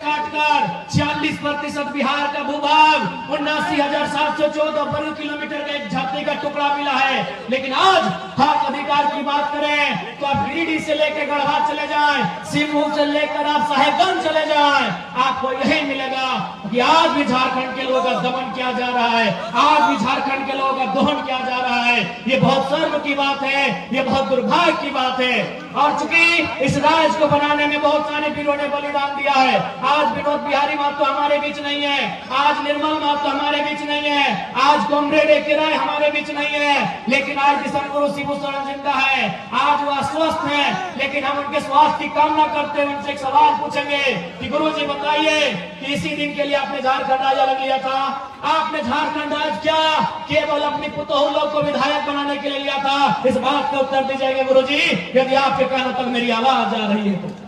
काटकर 46% बिहार का भूभाग 79,714 वर्ग किलोमीटर का एक धरती का टुकड़ा मिला है। लेकिन आज हक अधिकार की बात करें तो आप गिरिडीह से लेकर गढ़वा चले जाएं, सिंहभूम से लेकर आप साहेबगंज चले जाएं, आपको यही मिलेगा कि आज भी झारखंड के लोगों का दमन किया जा रहा है, आज भी झारखंड के लोगों का दोहन किया जा रहा है। ये बहुत शर्म की बात है, ये बहुत दुर्भाग्य की बात है। और चूंकि इस राज्य को बनाने में बहुत सारे वीरों ने बलिदान दिया है, आज विनोद बिहारी महतो हमारे बीच नहीं है, आज निर्मल महतो हमारे बीच नहीं है, आज कॉमरेड एके राय हमारे बीच नहीं है, लेकिन आज किसान गुरु शिबू सोरेन जिंदा है, आज वो अस्वस्थ है। लेकिन हम उनके स्वास्थ्य की कामना करते हुए उनसे एक सवाल पूछेंगे कि गुरु जी बताइए कि इसी दिन के लिए आपने झारखंड राज अलग लिया था, आपने झारखंड राज क्या केवल अपनी पुतोहू लोग को विधायक बनाने के लिए लिया था? इस बात का उत्तर दीजिएगा गुरु जी, यदि आपके कानों तक मेरी आवाज आ रही है तो।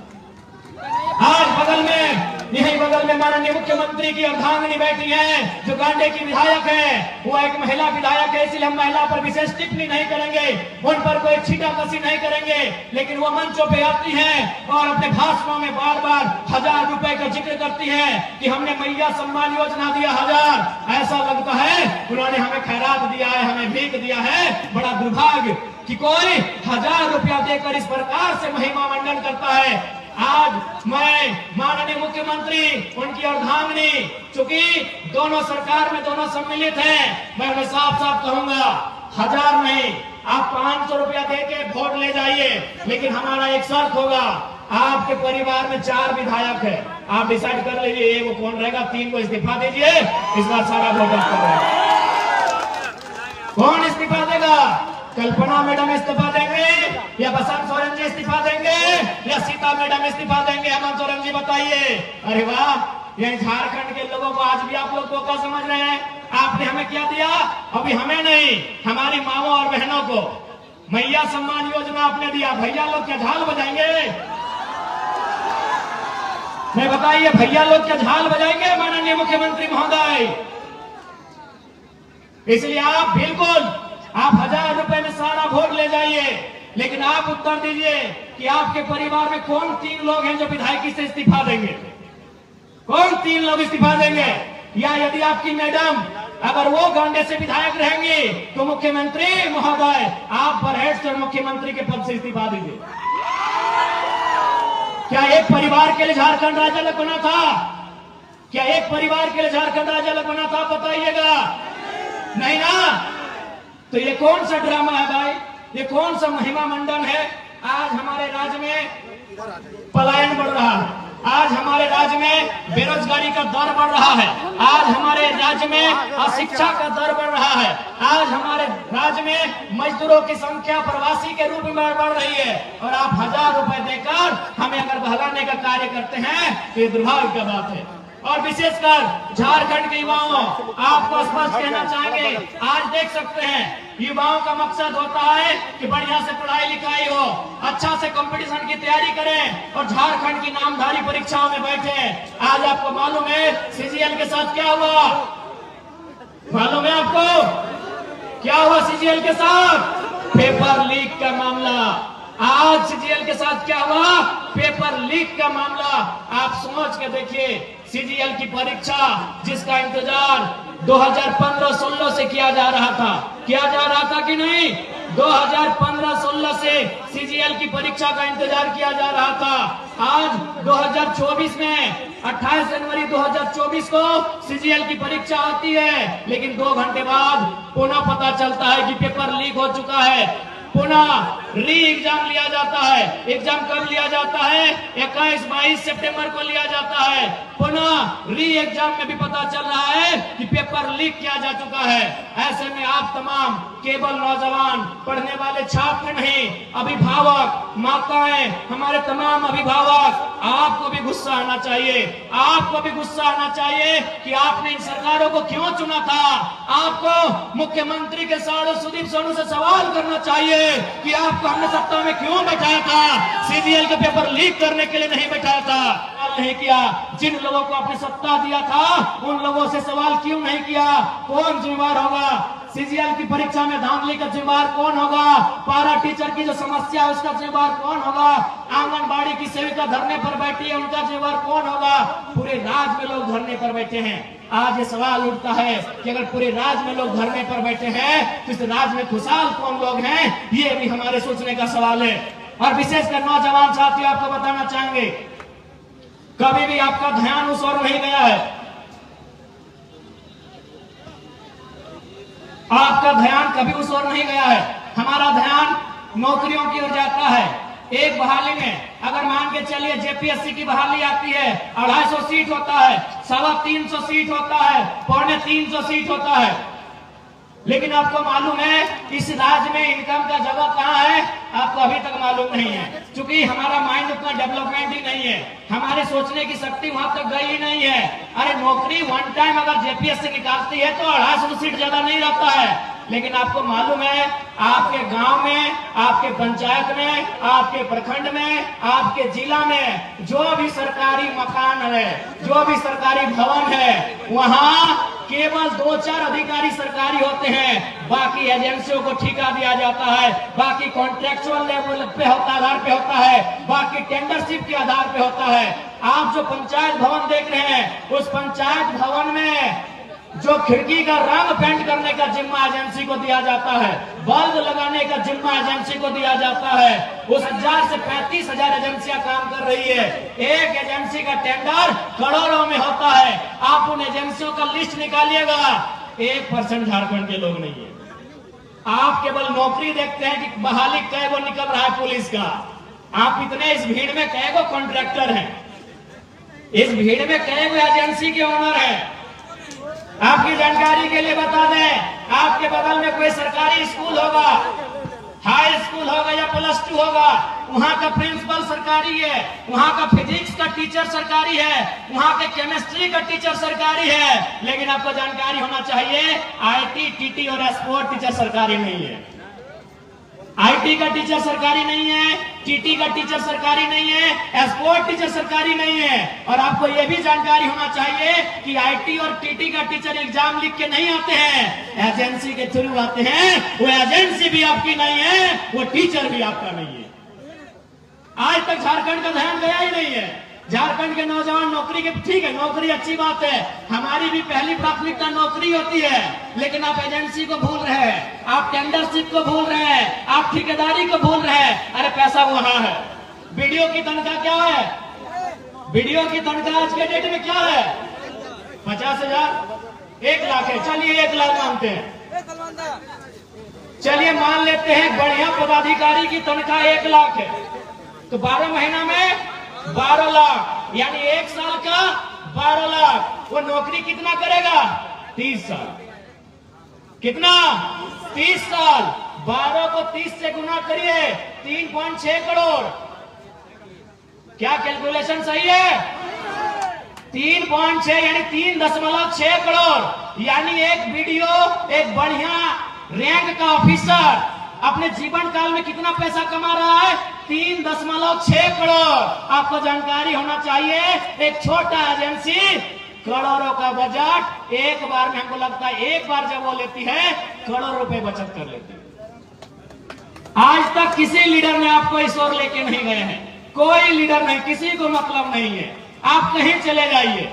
आज बगल में, यही बगल में माननीय मुख्यमंत्री की अर्धांगिनी बैठी है जो गांडे की विधायक है, वो एक महिला विधायक है, इसलिए हम महिला पर विशेष टिप्पणी नहीं करेंगे, उन पर कोई छीटाकशी नहीं करेंगे। लेकिन वो मंचों पे आती हैं और अपने भाषणों में बार बार 1000 रुपए का जिक्र करती है कि हमने मैया सम्मान योजना दिया 1000। ऐसा लगता है उन्होंने हमें खैरात दिया है, हमें भीख दिया है। बड़ा दुर्भाग्य कि कोई 1000 रुपया देकर इस प्रकार से महिमा मंडन करता है। आज मैं माननीय मुख्यमंत्री, उनकी अर्धांगिनी, चूंकि दोनों सरकार में दोनों सम्मिलित हैं, मैं उन्हें साफ साफ कहूंगा 1000 नहीं, आप 500 रुपया देके वोट ले जाइए, लेकिन हमारा एक शर्त होगा, आपके परिवार में 4 विधायक है, आप डिसाइड कर लीजिए एक कौन रहेगा, 3 को इस्तीफा दीजिए, इस बार सारा वोट आपका रहेगा। कौन इस्तीफा देगा? कल्पना मैडम इस्तीफा देंगे या बसंत सोरेन जी इस्तीफा देंगे या सीता मैडम इस्तीफा देंगे? हेमंत सोरेन जी बताइए। अरे वाह, ये झारखंड के लोगों को आज भी आप लोग को क्या समझ रहे हैं? आपने हमें क्या दिया? अभी हमें नहीं, हमारी माओ और बहनों को मैया सम्मान योजना आपने दिया। भैया लोग क्या झाल बजाएंगे? नहीं बताइए, भैया लोग क्या झाल बजाएंगे माननीय मुख्यमंत्री महोदय? इसलिए आप बिल्कुल, आप 1000 रुपए में सारा वोट ले जाइए, लेकिन आप उत्तर दीजिए कि आपके परिवार में कौन 3 लोग हैं जो विधायकी से इस्तीफा देंगे? कौन 3 लोग इस्तीफा देंगे? या यदि आपकी मैडम अगर वो गांडे से विधायक रहेंगी तो मुख्यमंत्री महोदय आप बरहेट से मुख्यमंत्री के पद से इस्तीफा दीजिए। क्या एक परिवार के लिए झारखंड राज्य अलग बना था? क्या एक परिवार के लिए झारखंड राज्य अलग बना था? बताइएगा। नहीं ना? तो ये कौन सा ड्रामा है भाई? ये कौन सा महिमा मंडन है? आज हमारे राज्य में पलायन बढ़ रहा है, आज हमारे राज्य में बेरोजगारी का दर बढ़ रहा है, आज हमारे राज्य में अशिक्षा का दर बढ़ रहा है, आज हमारे राज्य में मजदूरों की संख्या प्रवासी के रूप में बढ़ रही है, और आप 1000 रुपए देकर हमें अगर बहलाने का कार्य करते हैं तो ये दुर्भाग्य का बात है। और विशेषकर झारखंड के युवाओं, आपको स्पष्ट कहना चाहेंगे, आज देख सकते हैं युवाओं का मकसद होता है कि बढ़िया से पढ़ाई लिखाई हो, अच्छा से कंपटीशन की तैयारी करें और झारखंड की नामधारी परीक्षाओं में बैठे। आज आपको मालूम है सीजीएल के साथ क्या हुआ? मालूम है आपको क्या हुआ सीजीएल के साथ? पेपर लीक का मामला। आज सीजीएल के साथ क्या हुआ? पेपर लीक का मामला। आप सोच के देखिए, सीजीएल की परीक्षा जिसका इंतजार 2015-16 से किया जा रहा था कि नहीं? 2015-16 से सीजीएल की परीक्षा का इंतजार किया जा रहा था। आज 2024 में 28 जनवरी 2024 को सीजीएल की परीक्षा आती है, लेकिन 2 घंटे बाद पुनः पता चलता है कि पेपर लीक हो चुका है, पुनः री एग्जाम लिया जाता है। एग्जाम कब लिया जाता है? 21-22 सितंबर को लिया जाता है। पुनः री एग्जाम में भी पता चल रहा है कि पेपर लीक किया जा चुका है। ऐसे में आप तमाम केवल नौजवान पढ़ने वाले छात्र नहीं, अभिभावक, माताएं, हमारे तमाम अभिभावक, आपको भी गुस्सा आना चाहिए, आपको भी गुस्सा आना चाहिए कि आपने इन सरकारों को क्यों चुना था। आपको मुख्यमंत्री के साढ़े सुदीप सोनू से सवाल करना चाहिए कि आपको हमने सत्ता में क्यों बैठाया था? सीजीएल के पेपर लीक करने के लिए नहीं बैठाया था। नहीं किया। जिन लोगों को आपने सत्ता दिया था उन लोगों से सवाल क्यों नहीं किया? कौन जिम्मेदार होगा? सीजीएल की परीक्षा में धांधली का जिम्मेदार कौन होगा? पारा टीचर की जो समस्या है उसका जिम्मेदार कौन होगा? आंगनबाड़ी की सेविका धरने पर बैठी है, उनका जिम्मेदार कौन होगा? पूरे राज्य में लोग धरने पर बैठे हैं। आज ये सवाल उठता है कि अगर पूरे राज्य में लोग धरने पर बैठे हैं तो इस राज्य में खुशहाल कौन लोग हैं? ये भी हमारे सोचने का सवाल है। और विशेषकर नौजवान साथियों, आपको बताना चाहेंगे, कभी भी आपका ध्यान उस ओर नहीं गया है। आपका ध्यान कभी उस ओर नहीं गया है। हमारा ध्यान नौकरियों की ओर जाता है। एक बहाली में अगर मान के चलिए जेपीएससी की बहाली आती है, 250 सीट होता है, 350 सीट होता है, 350 सीट होता है। लेकिन आपको मालूम है इस राज्य में इनकम का जगह कहां है? आपको अभी तक मालूम नहीं है, क्योंकि हमारा माइंड उतना डेवलपमेंट ही नहीं है, हमारे सोचने की शक्ति वहां तक गई ही नहीं है। अरे नौकरी वन टाइम अगर जेपीएससी निकालती है तो 250 सीट ज्यादा नहीं रहता है। लेकिन आपको मालूम है आपके गांव में, आपके पंचायत में, आपके प्रखंड में, आपके जिला में जो भी सरकारी मकान है, जो भी सरकारी भवन है, वहां केवल 2-4 अधिकारी सरकारी होते हैं। बाकी एजेंसियों को ठेका दिया जाता है, बाकी कॉन्ट्रेक्चुअल लेवल पे आधार पे होता है, बाकी टेंडरशिप के आधार पे होता है। आप जो पंचायत भवन देख रहे हैं, उस पंचायत भवन में जो खिड़की का रंग पेंट करने का जिम्मा एजेंसी को दिया जाता है, बल्ब लगाने का जिम्मा एजेंसी को दिया जाता है। उस 1000 से 35,000 एजेंसियां काम कर रही है। एक एजेंसी का टेंडर करोड़ों में होता है। आप उन एजेंसियों का लिस्ट निकालिएगा, 1% झारखंड के लोग नहीं है। आप केवल नौकरी देखते हैं कि बहाली कै गो निकल रहा है पुलिस का। आप इतने इस भीड़ में कै गो कॉन्ट्रैक्टर हैं, इस भीड़ में कै गो एजेंसी के ओनर हैं। आपकी जानकारी के लिए बता दें, आपके बगल में कोई सरकारी स्कूल होगा, हाई स्कूल होगा या +2 होगा, वहां का प्रिंसिपल सरकारी है, वहां का फिजिक्स का टीचर सरकारी है, वहां के केमिस्ट्री का टीचर सरकारी है। लेकिन आपको जानकारी होना चाहिए आईटी, टीटी और स्पोर्ट टीचर सरकारी नहीं है। आईटी का टीचर सरकारी नहीं है, टीटी का टीचर सरकारी नहीं है, स्पोर्ट टीचर सरकारी नहीं है। और आपको यह भी जानकारी होना चाहिए कि आईटी और टीटी का टीचर एग्जाम लिख के नहीं आते हैं, एजेंसी के थ्रू आते हैं। वो एजेंसी भी आपकी नहीं है, वो टीचर भी आपका नहीं है। आज तक झारखंड का ध्यान गया ही नहीं है। झारखंड के नौजवान नौकरी के, ठीक है नौकरी अच्छी बात है, हमारी भी पहली प्राथमिकता नौकरी होती है, लेकिन आप एजेंसी को भूल रहे हैं, आप टेंडरशिप को भूल रहे हैं, आप ठेकेदारी को भूल रहे हैं। अरे पैसा वहां है। वीडियो की तनख्वाह क्या है? वीडियो की तनख्वाह आज के डेट में क्या है? 50,000, 1 लाख है। चलिए 1 लाख मानते हैं, चलिए मान लेते हैं बढ़िया पदाधिकारी की तनख्वाह 1 लाख है, तो 12 महीना में 12 लाख, यानी 1 साल का 12 लाख। वो नौकरी कितना करेगा? 30 साल। कितना? 30 साल। 12 को 30 से गुना करिए, 3.6 करोड़। क्या कैलकुलेशन सही है? 3.6 यानी 3.6 करोड़। यानी एक वीडियो, एक बढ़िया रैंक का ऑफिसर अपने जीवन काल में कितना पैसा कमा रहा है? 3.6 करोड़। आपको जानकारी होना चाहिए, एक छोटा एजेंसी करोड़ों का बजट एक बार में, हमको लगता है एक बार जब वो लेती है करोड़ रुपए बचत कर लेती है। आज तक किसी लीडर ने आपको इस ओर लेके नहीं गए हैं, कोई लीडर नहीं, किसी को मतलब नहीं है। आप कहीं चले जाइए,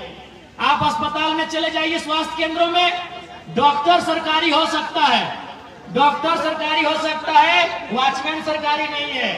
आप अस्पताल में चले जाइए, स्वास्थ्य केंद्रों में डॉक्टर सरकारी हो सकता है, डॉक्टर सरकारी हो सकता है, वॉचमैन सरकारी नहीं है,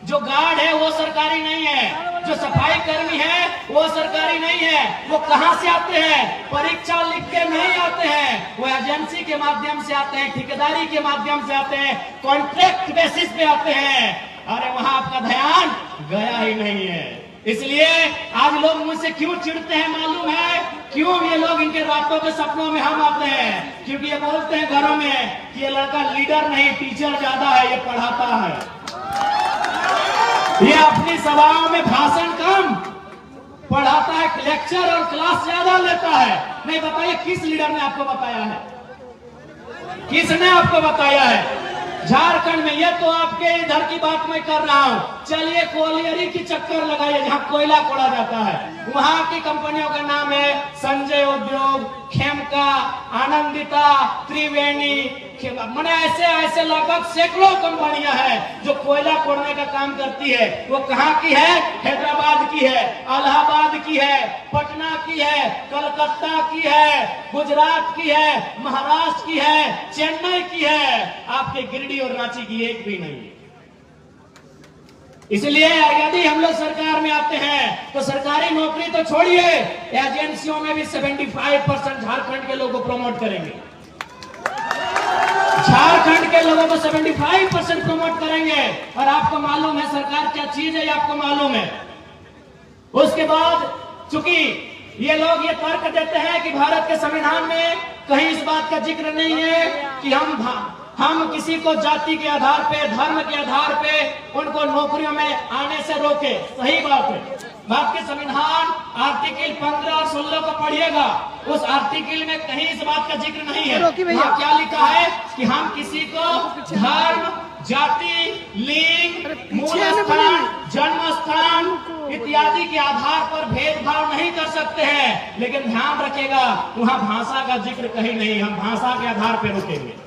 जो गार्ड है वो सरकारी नहीं है, जो सफाई कर्मी है वो सरकारी नहीं है। वो कहां से आते हैं? परीक्षा लिख के नहीं आते हैं, वो एजेंसी के माध्यम से आते हैं, ठेकेदारी के माध्यम से आते हैं, कॉन्ट्रैक्ट बेसिस पे आते हैं। अरे वहां आपका ध्यान गया ही नहीं है। इसलिए आज लोग मुझसे क्यों चिढ़ते हैं मालूम है? क्यों ये लोग इनके रातों के सपनों में हम आते हैं? क्योंकि ये बोलते हैं घरों में कि ये लड़का लीडर नहीं टीचर ज्यादा है, ये पढ़ाता है, ये अपनी सभाओं में भाषण कम पढ़ाता है, लेक्चर और क्लास ज्यादा लेता है। नहीं बताइए किस लीडर ने आपको बताया है? किसने आपको बताया है? झारखंड में, ये तो आपके इधर की बात मैं कर रहा हूँ, चलिए कोलियरी की चक्कर लगाइए जहाँ कोयला खोड़ा जाता है। वहां की कंपनियों का नाम है संजय उद्योग, खेमका, आनंदिता, त्रिवेणी, मैंने ऐसे लगभग सैकड़ों कंपनियां हैं जो कोयला खोदने का काम करती है। वो कहाँ की है? हैदराबाद की है, इलाहाबाद की है, पटना की है, कलकत्ता की है, गुजरात की है, महाराष्ट्र की है, चेन्नई की है। आपके गिरिडीह और रांची की एक भी नहीं है। इसलिए यदि हम लोग सरकार में आते हैं तो सरकारी नौकरी तो छोड़िए, एजेंसियों में भी 75% झारखंड के लोगों को प्रमोट करेंगे। झारखंड के लोगों को 75% प्रमोट करेंगे। और आपको मालूम है सरकार क्या चीज है, आपको मालूम है। उसके बाद चूंकि ये लोग ये तर्क देते हैं कि भारत के संविधान में कहीं इस बात का जिक्र नहीं है कि हम किसी को जाति के आधार पे, धर्म के आधार पे उनको नौकरियों में आने से रोके। सही बात है। भारत के संविधान आर्टिकल 15 और 16 को पढ़िएगा, उस आर्टिकल में कहीं इस बात का जिक्र नहीं है। वहाँ क्या लिखा है कि हम किसी को धर्म, जाति, लिंग, मूल स्थान, जन्म स्थान इत्यादि के आधार पर भेदभाव नहीं कर सकते हैं। लेकिन ध्यान रखिएगा, वहाँ भाषा का जिक्र कहीं नहीं, हम भाषा के आधार पर रोकेंगे।